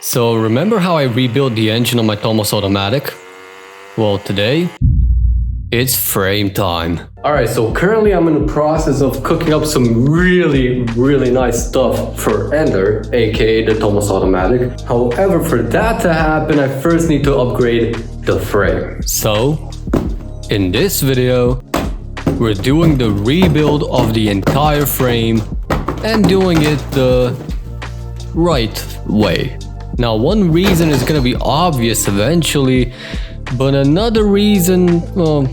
So remember how I rebuilt the engine on my Temu automatic? Well, today, it's frame time. Alright, so currently I'm in the process of cooking up some really nice stuff for Ender, aka the Temu automatic. However, for that to happen, I first need to upgrade the frame. So, in this video, we're doing the rebuild of the entire frame and doing it the right way. Now, one reason is gonna be obvious eventually, but another reason, well,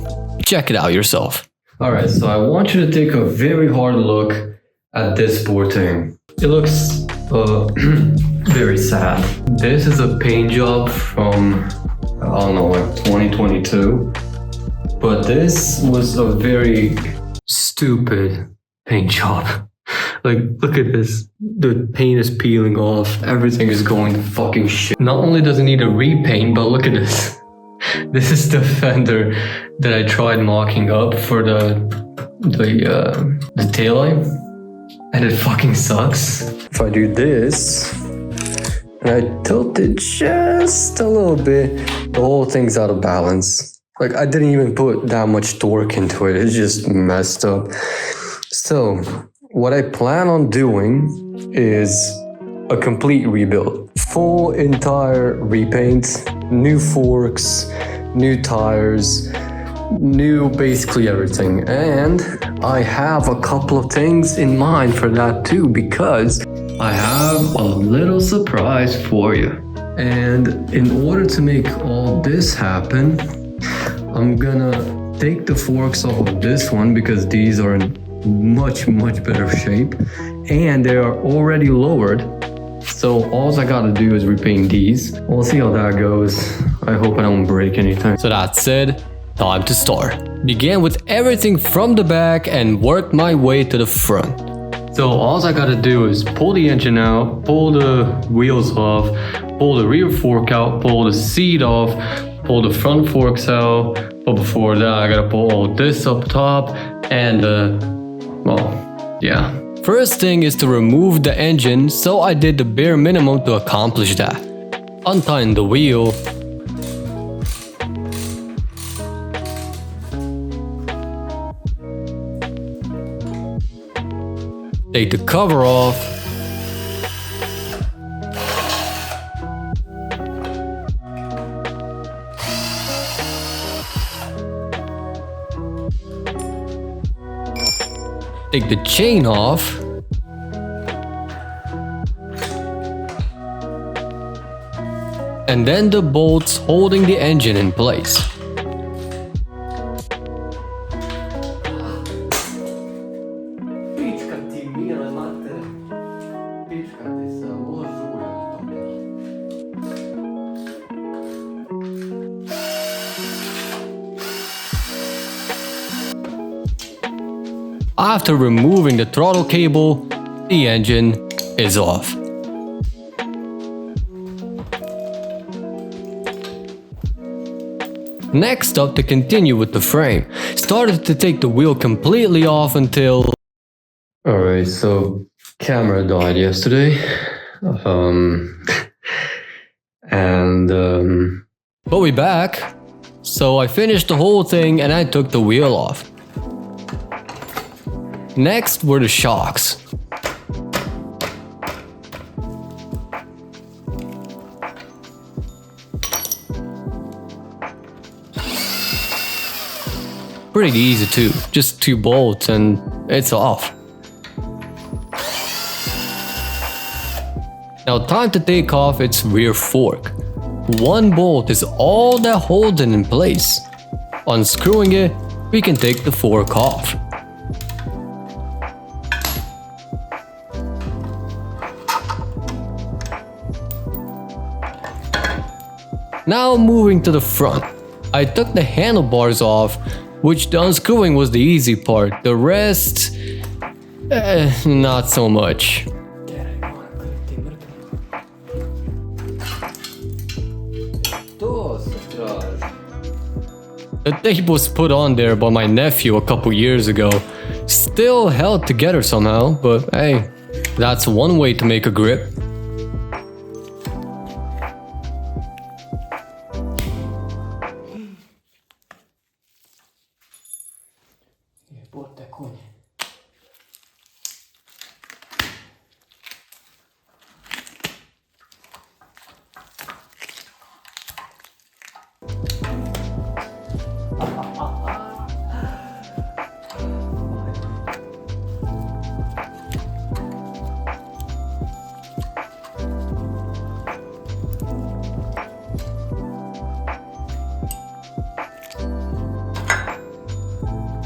check it out yourself. Alright, so I want you to take a very hard look at this poor thing. It looks very sad. This is a paint job from, I don't know, like 2022. But this was a very stupid paint job. Like, look at this. The paint is peeling off. Everything is going to fucking shit. Not only does it need a repaint, but look at this. This is the fender that I tried mocking up for the taillight. And it fucking sucks. If I do this, and I tilt it just a little bit, the whole thing's out of balance. Like, I didn't even put that much torque into it. It's just messed up. So, what I plan on doing is a complete rebuild. Full entire repaint, new forks, new tires, new basically everything. And I have a couple of things in mind for that too, because I have a little surprise for you. And in order to make all this happen, I'm gonna take the forks off of this one because these are in much better shape and they are already lowered. So all I gotta do is repaint these. We'll see how that goes. I hope I don't break anything. So that said, time to start. Began with everything from the back and worked my way to the front. So all I gotta do is pull the engine out, pull the wheels off, pull the rear fork out, pull the seat off, pull the front forks out. But before that, I gotta pull all this up top and well, yeah. First thing is to remove the engine, so I did the bare minimum to accomplish that. Untying the wheel. Take the cover off. Take the chain off. And then the bolts holding the engine in place. After removing the throttle cable, the engine is off. Next up, to continue with the frame, started to take the wheel completely off until... Alright, so camera died yesterday. But we back. So I finished the whole thing and I took the wheel off. Next were the shocks. Pretty easy too, just 2 bolts and it's off. Now time to take off its rear fork. 1 bolt is all that holds it in place. Unscrewing it, we can take the fork off. Now moving to the front, I took the handlebars off, which the unscrewing was the easy part. The rest, not so much. The tape was put on there by my nephew a couple years ago. Still held together somehow, but hey, that's one way to make a grip.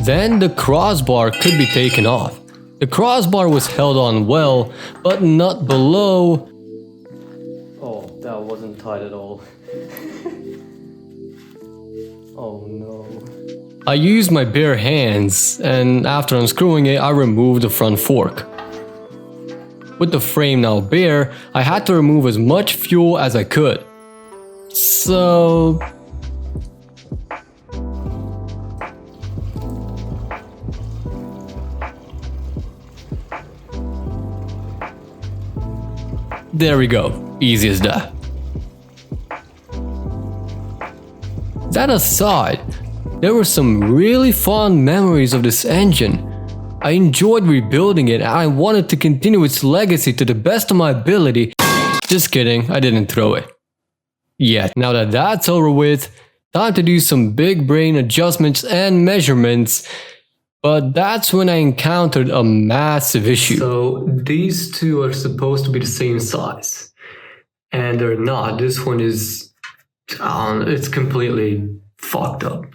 Then the crossbar could be taken off. The crossbar was held on well, but not below. Oh, that wasn't tight at all. Oh no. I used my bare hands, and after unscrewing it, I removed the front fork. With the frame now bare, I had to remove as much fuel as I could. So... there we go, easy as that. That aside, there were some really fond memories of this engine. I enjoyed rebuilding it and I wanted to continue its legacy to the best of my ability. Just kidding, I didn't throw it. Yet, now that that's over with, time to do some big brain adjustments and measurements. But that's when I encountered a massive issue. So these two are supposed to be the same size. And they're not. This one is, it's completely fucked up.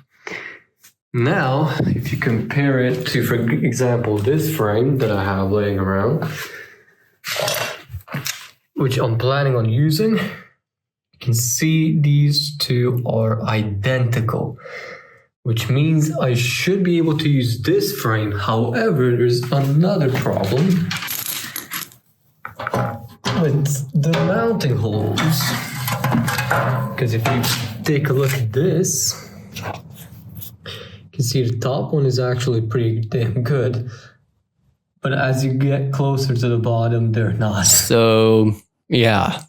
Now, if you compare it to, for example, this frame that I have laying around, which I'm planning on using, you can see these two are identical. Which means I should be able to use this frame. However, there's another problem with the mounting holes. Because if you take a look at this, you can see the top one is actually pretty damn good. But as you get closer to the bottom, they're not. So, yeah.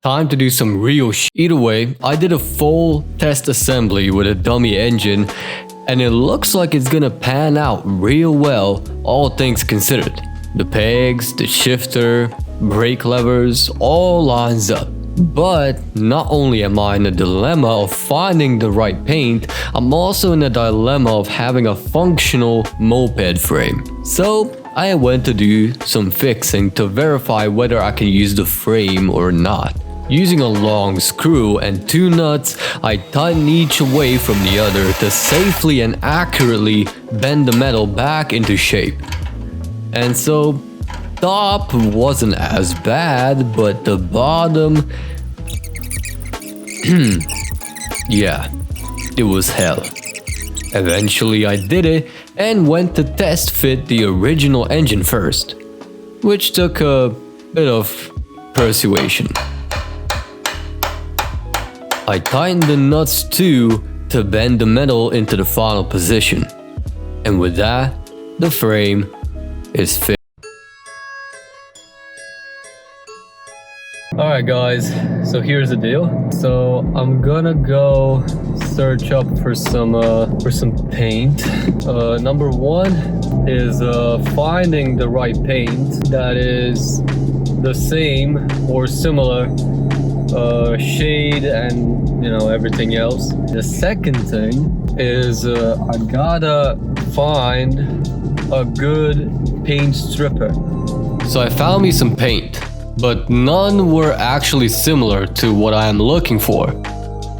Time to do some real shit. Either way, I did a full test assembly with a dummy engine and it looks like it's gonna pan out real well, all things considered. The pegs, the shifter, brake levers, all lines up. But not only am I in a dilemma of finding the right paint, I'm also in a dilemma of having a functional moped frame. So I went to do some fixing to verify whether I can use the frame or not. Using a long screw and two nuts, I tighten each away from the other to safely and accurately bend the metal back into shape. And so, top wasn't as bad, but the bottom... yeah, it was hell. Eventually I did it and went to test fit the original engine first, which took a bit of persuasion. I tightened the nuts too to bend the metal into the final position. And with that, the frame is fixed. Alright guys, so here's the deal. So I'm gonna go search up for some paint. Number one is finding the right paint that is the same or similar shade and everything else. The second thing is I gotta find a good paint stripper. So I found me some paint, but none were actually similar to what I am looking for.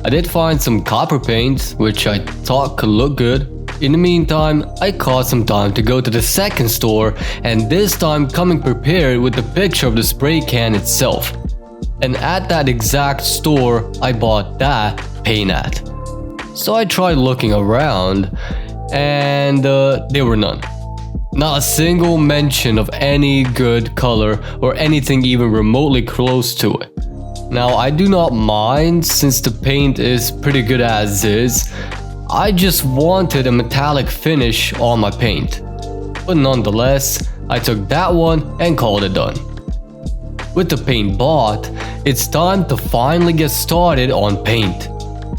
I did find some copper paint, which I thought could look good. In the meantime, I caught some time to go to the second store, and this time coming prepared with the picture of the spray can itself. And at that exact store, I bought that paint at. So I tried looking around, and there were none. Not a single mention of any good color or anything even remotely close to it. Now I do not mind since the paint is pretty good as is. I just wanted a metallic finish on my paint. But nonetheless, I took that one and called it done. With the paint bought, it's time to finally get started on paint.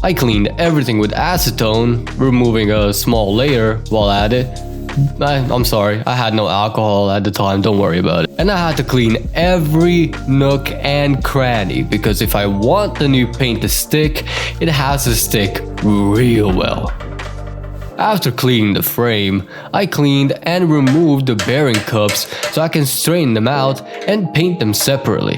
I cleaned everything with acetone, removing a small layer while at it. I'm sorry, I had no alcohol at the time, don't worry about it. And I had to clean every nook and cranny because if I want the new paint to stick, it has to stick real well. After cleaning the frame, I cleaned and removed the bearing cups so I can straighten them out and paint them separately.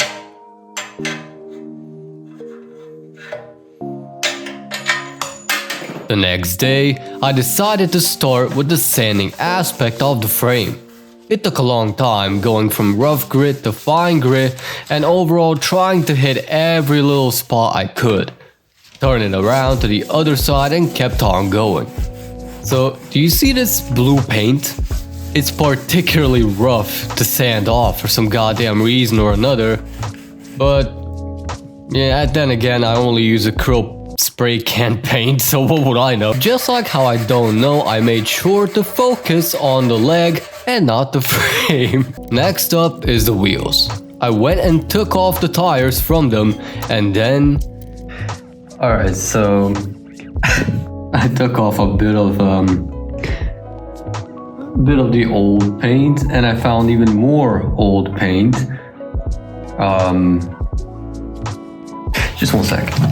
The next day, I decided to start with the sanding aspect of the frame. It took a long time going from rough grit to fine grit and overall trying to hit every little spot I could. Turn it around to the other side and kept on going. So, do you see this blue paint? It's particularly rough to sand off for some goddamn reason or another. But, yeah, then again, I only use acrylic spray can paint, so what would I know? Just like how I don't know, I made sure to focus on the leg and not the frame. Next up is the wheels. I went and took off the tires from them and then... Alright, so... I took off a bit of the old paint and I found even more old paint. Just one second.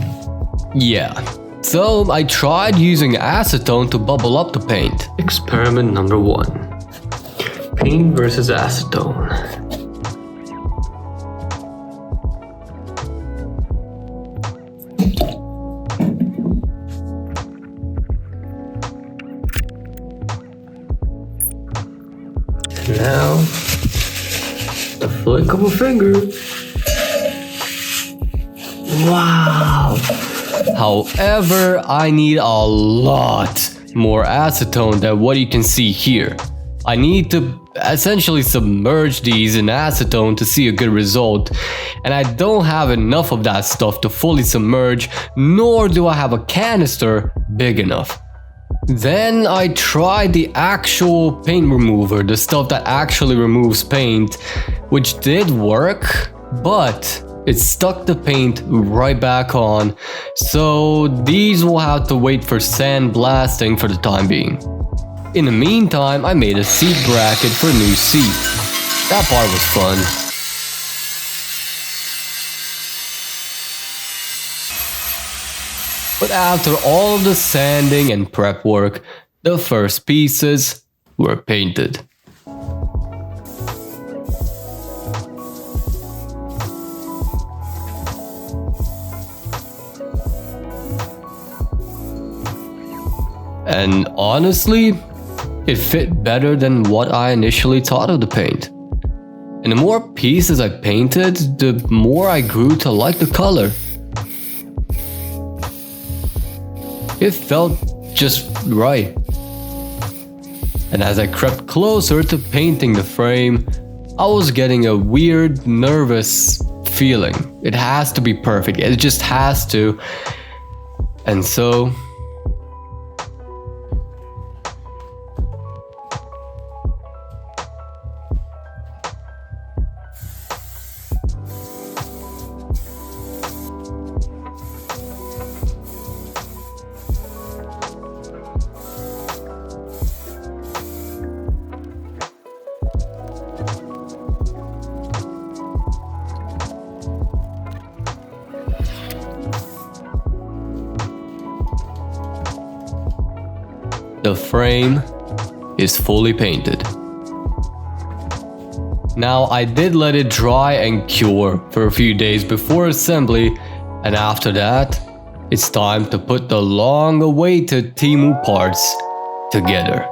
Yeah, so I tried using acetone to bubble up the paint. Experiment number 1. Paint versus acetone. And now, a flick of a finger. Wow! However, I need a lot more acetone than what you can see here. I need to essentially submerge these in acetone to see a good result, and I don't have enough of that stuff to fully submerge, nor do I have a canister big enough. Then I tried the actual paint remover, the stuff that actually removes paint, which did work, but it stuck the paint right back on, so these will have to wait for sandblasting for the time being. In the meantime, I made a seat bracket for a new seat. That part was fun. But after all of the sanding and prep work, the first pieces were painted. And honestly, it fit better than what I initially thought of the paint. And the more pieces I painted, the more I grew to like the color. It felt just right. And as I crept closer to painting the frame, I was getting a weird, nervous feeling. It has to be perfect, it just has to. And so... the frame is fully painted. Now I did let it dry and cure for a few days before assembly, and after that, it's time to put the long-awaited Temu parts together.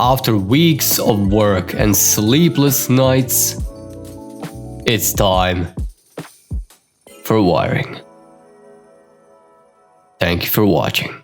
after weeks of work and sleepless nights, it's time for wiring. Thank you for watching.